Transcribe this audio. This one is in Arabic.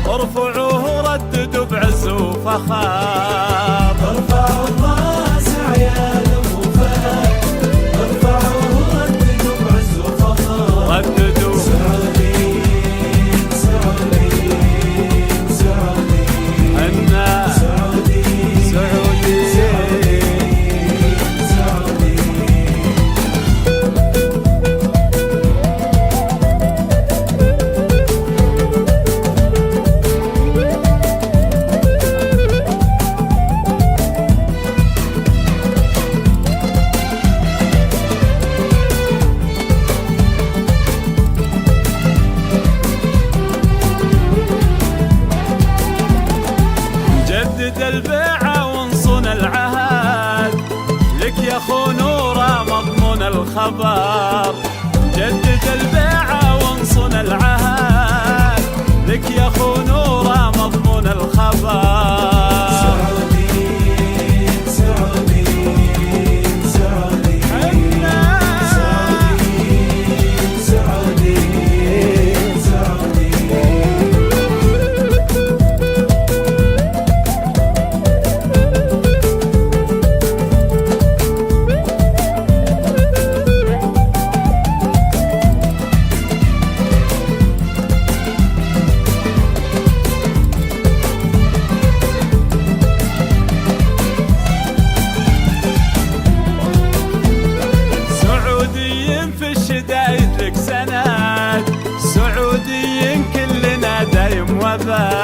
ارفعوه رددوا بعز وفخار. ارفعوا الراس عيال ابو فهد، ارفعوه رددوا بعز وفخار. رددوا سعوديين سعوديين سعوديين عنا سعوديين سعوديين جدد البيعة وانصن العهد، لك يا خو نوره مضمون الخبر. جدد البيعة وانصن العهد، لك يا خو نوره مضمون الخبر. سعوديين سعوديين سعوديين سعوديين سعوديين سعوديين. سعوديين في الشدايد لك سند، سعوديين كلنا دايم وبال.